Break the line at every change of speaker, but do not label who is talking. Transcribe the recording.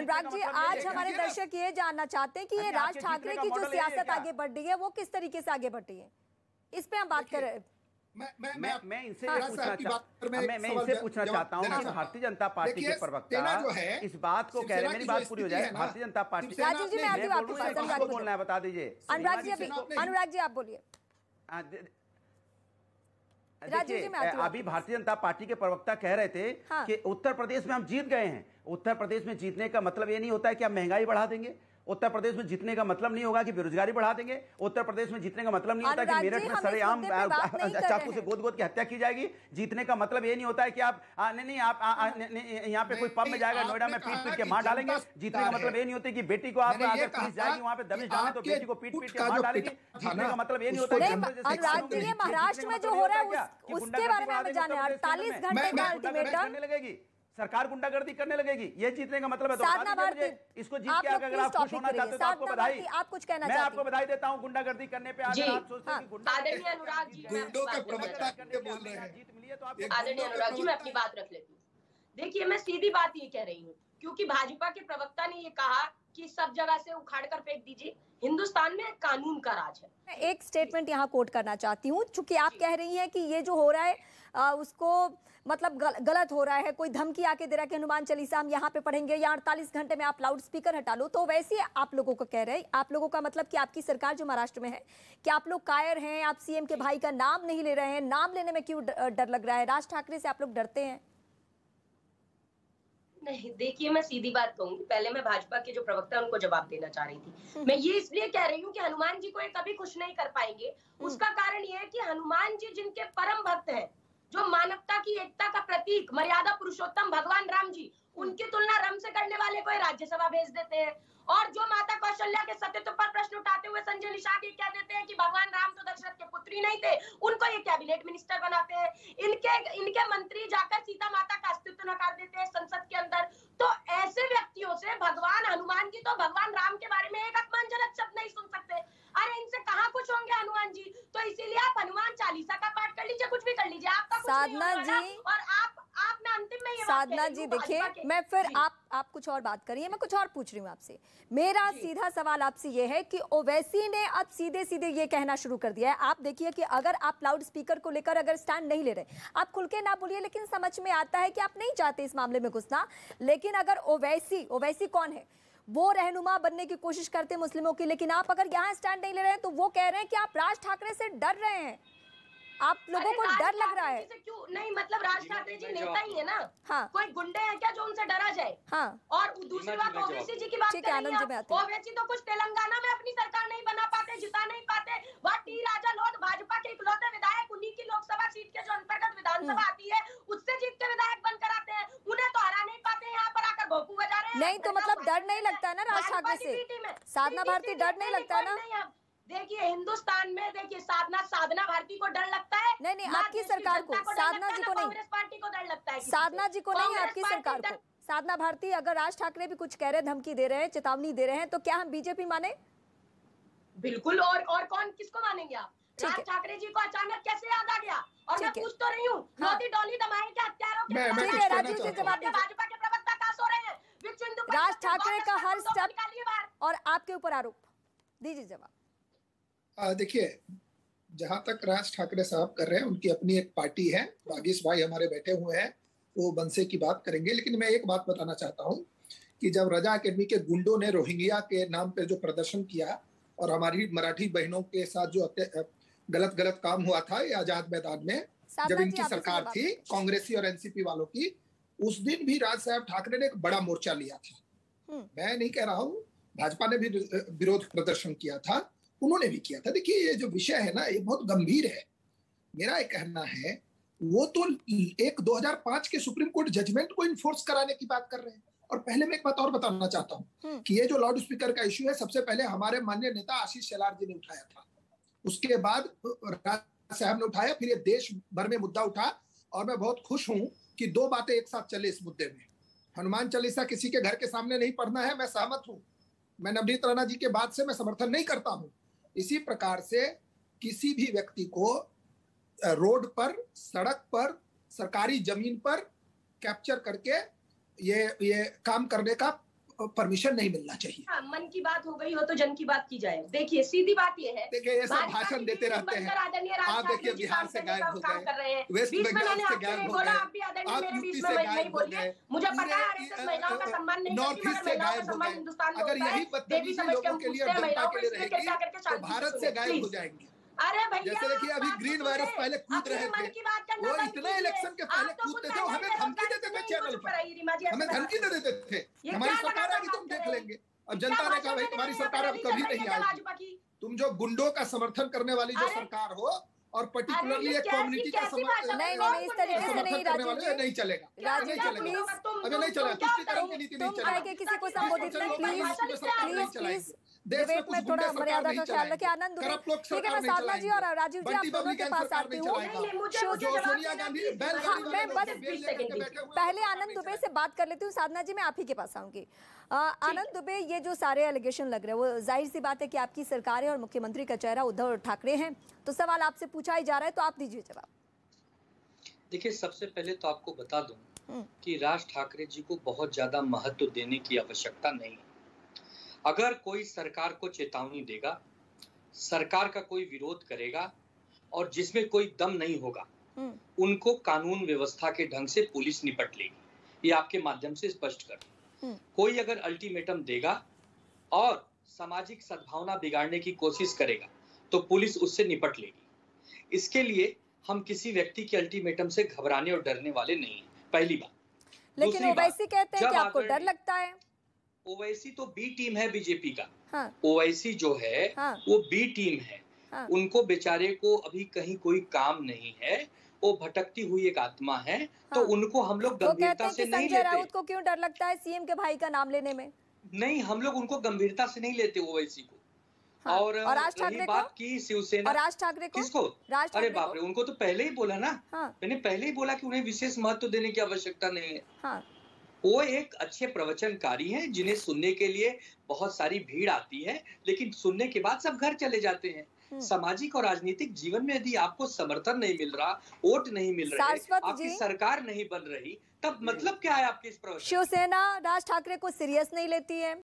अनुराग जी, आज हमारे दर्शक ये जानना चाहते हैं कि ये राज ठाकरे की जो सियासत आगे बढ़ रही है वो किस तरीके से आगे बढ़ रही है, इस पे हम बात कर रहे हैं।
मैं इनसे पूछना चाहता हूँ कि भारतीय जनता पार्टी के प्रवक्ता जो है इस बात को कह रहे हैं, मेरी बात पूरी हो जाए, भारतीय जनता पार्टी
राजीव जी, मैं आती हूँ आपके पास,
बोलना है बता दीजिए।
अनुराग जी आप बोलिए।
देखिए, अभी भारतीय जनता पार्टी के प्रवक्ता कह रहे थे कि उत्तर प्रदेश में हम जीत गए हैं। उत्तर प्रदेश में जीतने का मतलब ये नहीं होता है कि हम महंगाई बढ़ा देंगे। उत्तर प्रदेश में जीतने का मतलब नहीं होगा कि बेरोजगारी बढ़ा देंगे। उत्तर प्रदेश में जीतने का मतलब नहीं होता कि मेरठ में सरेआम चाकू से गोद की हत्या की जाएगी। जीतने का मतलब ये नहीं होता है कि आप यहाँ पे कोई पब में जाएगा, नोएडा में पीट के मार डालेंगे। जीतने का मतलब ये नहीं होता कि बेटी को आप अगर पुलिस जाएगी वहां पे दबिश डालें तो बेटी को पीट के मार डालेंगे। जीतने का मतलब ये नहीं होता है।
अनुराग जी, ये महाराष्ट्र में जो हो रहा है उसके बारे में हमें जाने 48 घंटे का अल्टीमेटम
लगेगी, सरकार गुंडागर्दी करने लगेगी, ये जीतने का मतलब है। तो इसको जीत के अगर आप खुश होना चाहते हो तो आपको बधाई।
आप कुछ कहना
मैं आपको बधाई देता हूं गुंडागर्दी करने पे। अगर आप सोचते हैं कि
आदरणीय अनुराग जी,
गुंडों के प्रवक्ता बोल रहे हैं,
जीत मिली है तो आप
आदरणीय अनुराग जी, मैं अपनी बात रख लेती हूँ। देखिए, मैं सीधी बात ये कह रही हूँ, क्योंकि भाजपा के प्रवक्ता ने ये कहा कि सब जगह से उखाड़ कर फेंक दीजिए। हिंदुस्तान में कानून का राज है।
मैं एक स्टेटमेंट यहाँ कोट करना चाहती हूँ, चूंकि आप कह रही हैं कि ये जो हो रहा है उसको मतलब गलत हो रहा है, कोई धमकी आके दे रहा है कि हनुमान चालीसा हम यहाँ पे पढ़ेंगे या 48 घंटे में आप लाउड स्पीकर हटा लो। तो वैसे आप लोगों को कह रहे हैं, आप लोगों का मतलब कि आपकी सरकार जो महाराष्ट्र में है, कि आप लोग कायर हैं, आप सीएम के भाई का नाम नहीं ले रहे हैं। नाम लेने में क्यों डर लग रहा है? राज ठाकरे से आप लोग डरते हैं?
नहीं, देखिए, मैं सीधी बात कहूंगी। पहले मैं भाजपा के जो प्रवक्ता उनको जवाब देना चाह रही थी। मैं ये इसलिए कह रही हूँ कि हनुमान जी को ये कभी खुश नहीं कर पाएंगे। उसका कारण ये है कि हनुमान जी जिनके परम भक्त हैं, जो मानवता की एकता का प्रतीक, मर्यादा पुरुषोत्तम भगवान राम जी, उनकी तुलना राम से करने वाले को राज्यसभा भेज देते हैं। और जो माता कौशल्या के सत्यत्व पर प्रश्न उठाते हुए संजय निषाद ये कह देते हैं कि भगवान राम तो दशरथ के पुत्री नहीं थे, उनको ये कैबिनेट मिनिस्टर बनाते हैं। इनके मंत्री जाकर सीता माता का अस्तित्व नकार देते हैं संसद के अंदर। तो ऐसे व्यक्तियों से भगवान हनुमान जी तो भगवान राम के बारे में एक अपमानजनक शब्द नहीं सुन सकते। अरे इनसे कहाँ कुछ होंगे हनुमान जी? तो इसीलिए आप हनुमान चालीसा का पाठ कर लीजिए, कुछ भी कर लीजिए, आपका कुछ नहीं होगा। और आप मैं अंतिम में ये
साधना जी, देखिए, मैं फिर आप कुछ और बात करिए, मैं कुछ और पूछ रही हूँ आपसे। मेरा सीधा सवाल आपसे ये है कि ओवैसी ने अब सीधे सीधे ये कहना शुरू कर दिया है। आप देखिए कि अगर आप लाउड स्पीकर को लेकर अगर स्टैंड नहीं ले रहे, आप खुल के ना बोलिए, लेकिन समझ में आता है कि आप नहीं चाहते इस मामले में घुसना। लेकिन अगर ओवैसी कौन है? वो रहनुमा बनने की कोशिश करते हैं मुस्लिमों की, लेकिन आप अगर यहाँ स्टैंड नहीं ले रहे हैं तो वो कह रहे हैं कि आप राज ठाकरे से डर रहे हैं, आप लोगों को डर लग रहा है।
क्यों नहीं? मतलब राज ठाकरे जी नेता ही है ना।
हाँ,
कोई गुंडे हैं क्या जो उनसे डरा जाए?
हाँ।
और दूसरी बात, ओवैसी जी की बात कर रही हैं। ओवैसी तो कुछ तेलंगाना में अपनी सरकार नहीं बना पाते, जिता नहीं पाते। वह टी राजा लोध भाजपा के इकलौते विधायक, उन्हीं की लोकसभा सीट के जो अंतर्गत विधानसभा आती है उससे जीत के विधायक बनकर आते हैं। उन्हें तो हरा नहीं पाते, यहाँ पर आकर भोंपू बजा रहे हैं।
नहीं तो मतलब डर नहीं लगता है ना राज ठाकरे से? साधना भारती डर नहीं लगता है ना?
देखिए, हिंदुस्तान में देखिए, साधना भारती को डर लगता है।
नहीं, आपकी सरकार को, साधना जी को नहीं,
कांग्रेस पार्टी को डर लगता है।
साधना जी को नहीं, आपकी सरकार को। साधना भारती, अगर राज ठाकरे भी कुछ कह रहे हैं, धमकी दे रहे हैं, चेतावनी दे रहे हैं, तो क्या हम बीजेपी माने?
बिल्कुल। और कौन, किसको मानेंगे आप? राज ठाकरे जी को अचानक कैसे याद आ गया? और मैं पूछ तो रही हूँ, मोदी डॉली दमाई के हत्यारों के
राजीव जी जवाब दीजिए।
भाजपा के प्रवक्ता कहाँ सो रहे हैं?
राज ठाकरे का हर स्टेप और आपके ऊपर आरोप, दीजिए जवाब।
देखिए, जहां तक राज ठाकरे साहब कर रहे हैं, उनकी अपनी एक पार्टी है, बागीश भाई हमारे बैठे हुए हैं, वो बनसे की बात करेंगे। लेकिन मैं एक बात बताना चाहता हूं कि जब रजा अकेडमी के गुंडों ने रोहिंग्या के नाम पे जो प्रदर्शन किया और हमारी मराठी बहनों के साथ जो गलत काम हुआ था ये आजाद मैदान में, जब इनकी सरकार थी कांग्रेसी और एनसीपी वालों की, उस दिन भी राज साहब ठाकरे ने एक बड़ा मोर्चा लिया था। मैं नहीं कह रहा हूँ, भाजपा ने भी विरोध प्रदर्शन किया था, उन्होंने भी किया था। देखिए, ये जो विषय है ना, ये बहुत गंभीर है। मेरा ये कहना है, वो तो एक 2005 के सुप्रीम कोर्ट जजमेंट को इन्फोर्स कराने की बात कर रहे हैं। और पहले मैं एक बात और बताना चाहता हूँ कि ये जो लाउड स्पीकर का इश्यू है, सबसे पहले हमारे माननीय नेता आशीष शेलार जी ने उठाया था, उसके बाद राज साहब ने उठाया, फिर ये देश भर में मुद्दा उठा। और मैं बहुत खुश हूं कि दो बातें एक साथ चले इस मुद्दे में। हनुमान चालीसा किसी के घर के सामने नहीं पढ़ना है, मैं सहमत हूं। मैं नवनीत राणा जी के बाद से मैं समर्थन नहीं करता हूं। इसी प्रकार से किसी भी व्यक्ति को रोड पर, सड़क पर, सरकारी जमीन पर कैप्चर करके ये काम करने का परमिशन नहीं मिलना चाहिए।
हाँ, मन की बात हो गई हो तो जन की बात की जाए। देखिए सीधी बात ये है,
देखिए ये सब भाषण देते रहते हैं। आप देखिए बिहार से गायब हो गए, वेस्ट बंगाल से गायब हो गए, आप यूपी से गायब हो गए,
मुझे पता है आरएसएस महिलाओं का सम्मान नहीं
नॉर्थ ईस्ट से गायब हो गए। अगर यही बदतमीजी लोगों के लिए और जनता के लिए रहेगी तो भारत से गायब हो जाएंगे।
अरे भैया,
जैसे देखिए अभी ग्रीन वायरस पहले कूद रहे थे, वो इतना इलेक्शन के पहले कूदते थे, हमें धमकी देते थे चैनल पर, हमें धमकी दे देते थे हमारी सरकार आएगी तुम देख लेंगे। अब जनता ने कहा भाई तुम्हारी सरकार अब कभी नहीं आएगी, तुम जो गुंडों का समर्थन करने वाली जो सरकार हो और पर्टिकुलरली एक कम्युनिटी का समर्थन
नहीं, इस तरीके से नहीं राजीव जी,
नहीं चलेगा,
राजीव जी प्लीज,
अभी नहीं चलेगा, तुष्टिकरण की नीति नहीं चलेगी,
किसी को संबोधित प्लीज डिबेट में थोड़ा मर्यादा का ख्याल रखिए। आनंद दुबे, ठीक है, मैं साधना जी और राजीव जी आप दोनों के पास आती हूँ।
सोनिया गांधी
मैं बस पहले आनंद दुबे से बात कर लेती हूँ। साधना जी मैं आप ही के पास आऊंगी। आनंद दुबे, ये जो सारे एलिगेशन लग रहे हैं वो जाहिर सी बात है कि आपकी सरकार है और मुख्यमंत्री का चेहरा उद्धव ठाकरे हैं, तो सवाल आपसे पूछा ही जा रहा है, तो आप दीजिए जवाब।
देखिए सबसे पहले तो आपको बता दूं कि राज ठाकरे जी को बहुत ज्यादा महत्व देने की आवश्यकता नहीं है। अगर कोई सरकार को चेतावनी देगा, सरकार का कोई विरोध करेगा और जिसमें कोई दम नहीं होगा, उनको कानून व्यवस्था के ढंग से पुलिस निपट लेगी। ये आपके माध्यम से स्पष्ट कर दूं। कोई अगर अल्टीमेटम देगा और सामाजिक सद्भावना बिगाड़ने की कोशिश करेगा तो पुलिस उससे निपट लेगी। इसके लिए हम किसी व्यक्ति के अल्टीमेटम से घबराने और डरने वाले नहीं हैं, पहली बात।
लेकिन ओवैसी कहते हैं कि आपको डर लगता है।
ओवैसी तो बी टीम है बीजेपी का।
हाँ।
ओवैसी जो है वो बी टीम है। हाँ। उनको बेचारे को अभी कहीं कोई काम नहीं है, वो भटकती हुई एक आत्मा है। हाँ। तो उनको हम लोग गंभीरता से नहीं लेते।
संजय राउत को क्यों डर लगता है सीएम के भाई का नाम लेने में?
नहीं, हम लोग उनको गंभीरता से नहीं लेते ओवैसी को। हाँ। और
राज ठाकरे
बात की शिवसेना,
और राज ठाकरे को
किसको? अरे बाप रे, उनको तो पहले ही बोला ना।
हाँ।
मैंने पहले ही बोला कि उन्हें विशेष महत्व देने की आवश्यकता नहीं है।
हाँ।
वो एक अच्छे प्रवचनकारी हैं जिन्हें सुनने के लिए बहुत सारी भीड़ आती है, लेकिन सुनने के बाद सब घर चले जाते हैं। सामाजिक और राजनीतिक जीवन में यदि आपको समर्थन नहीं मिल रहा, वोट नहीं मिल रहे, आपकी सरकार नहीं बन रही, तब मतलब क्या है आपके इस प्रवचन?
शिवसेना राज ठाकरे को सीरियस नहीं लेती है।